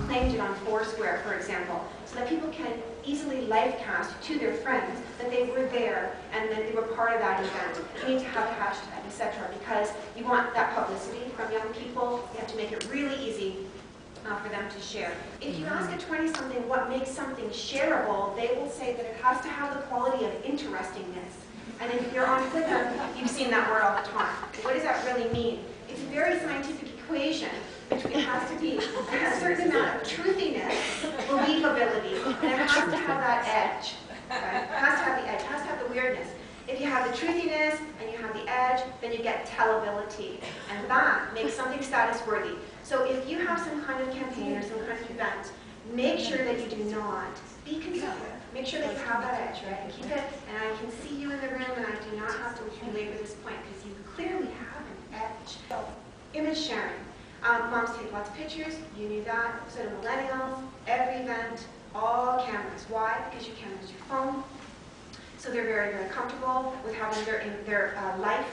Claimed it on Foursquare, for example, so that people can easily livecast to their friends that they were there and that they were part of that event. You need to have a hashtag, etc., because you want that publicity from young people. You have to make it really easy for them to share. If you ask a 20-something what makes something shareable, they will say that it has to have the quality of interestingness. And if you're on Twitter, you've seen that word all the time. What does that really mean? It's a very scientific equation. It has to be a certain amount of truthiness, believability, and it has to have that edge. Right? It has to have the edge, it has to have the weirdness. If you have the truthiness and you have the edge, then you get tellability, and that makes something status-worthy. So if you have some kind of campaign or some kind of event, make sure that you do not be conservative. Make sure that you have that edge, right? Keep it, and I can see you in the room, and I do not have to belabor this point because you clearly have an edge. So, image sharing. Moms take lots of pictures. You knew that. So do millennials. Every event, all cameras. Why? Because you can use your phone. So they're very, very comfortable with having their life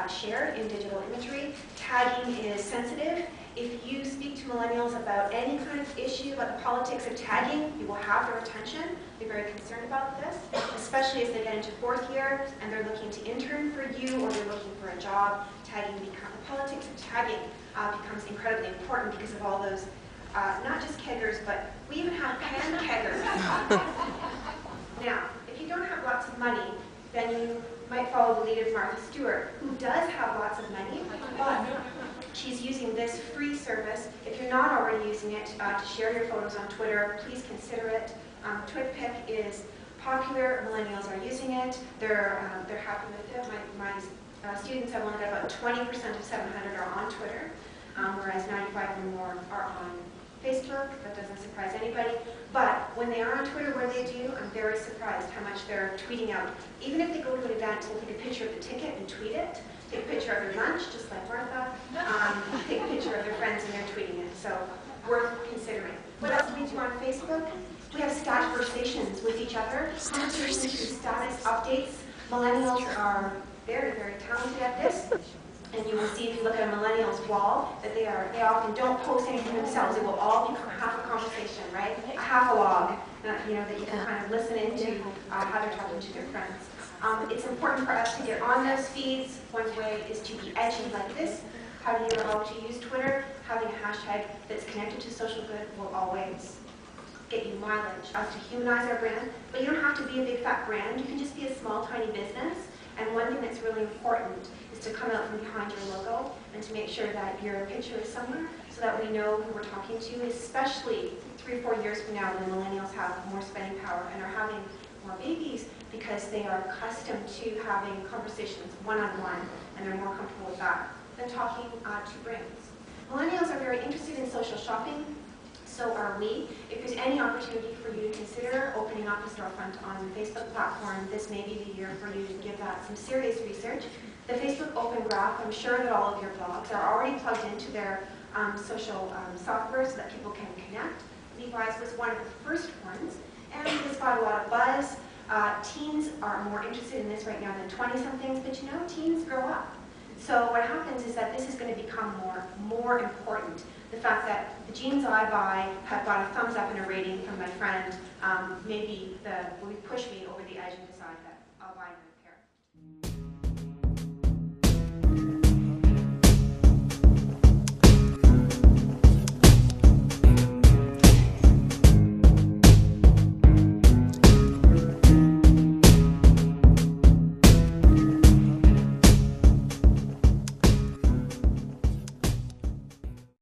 shared in digital imagery. Tagging is sensitive. If you speak to millennials about any kind of issue about the politics of tagging, you will have their attention. They're very concerned about this, especially as they get into 4th year and they're looking to intern for you or they're looking for a job. The politics of tagging becomes incredibly important because of all those, not just keggers, but we even have pan-keggers. Now, if you don't have lots of money, then you might follow the lead of Martha Stewart, who does have lots of money, but she's using this free service. If you're not already using it to share your photos on Twitter, please consider it. TwitPic is popular. Millennials are using it. They're happy with it. My students have only got about 20% of 700 are on Twitter, whereas 95 or more are on Facebook. That doesn't surprise anybody. But when they are on Twitter, what do? I'm very surprised how much they're tweeting out. Even if they go to an event, they'll take a picture of the ticket and tweet it. Take a picture of their lunch, just like Martha. Take a picture of their friends and they're tweeting it. So worth considering. What else do we do on Facebook? We have conversations with each other. Conversations, status updates. Millennials are very, very talented at this. And you will see if you look at a millennial's wall that they often don't post anything themselves. It will all be half a conversation, right? A half a log, that you can kind of listen into how they're talking to their friends. It's important for us to get on those feeds. One way is to be edgy like this. How do you know how to use Twitter? Having a hashtag that's connected to social good will always get you mileage. Us to humanize our brand, but you don't have to be a big fat brand. You can just be a small, tiny business. And one thing that's really important is to come out from behind your logo and to make sure that your picture is somewhere so that we know who we're talking to, especially 3 or 4 years from now when millennials have more spending power and are having more babies because they are accustomed to having conversations one-on-one and they're more comfortable with that than talking to brains. Millennials are very interested in social shopping. So are we. If there's any opportunity for you to consider opening up a storefront on the Facebook platform, this may be the year for you to give that some serious research. The Facebook Open Graph, I'm sure that all of your blogs are already plugged into their social software so that people can connect. Levi's was one of the first ones, and this got a lot of buzz. Teens are more interested in this right now than 20-somethings, but you know, teens grow up. So what happens is that this is going to become more important. The fact that the jeans I buy have got a thumbs up and a rating from my friend maybe will push me over the edge and decide that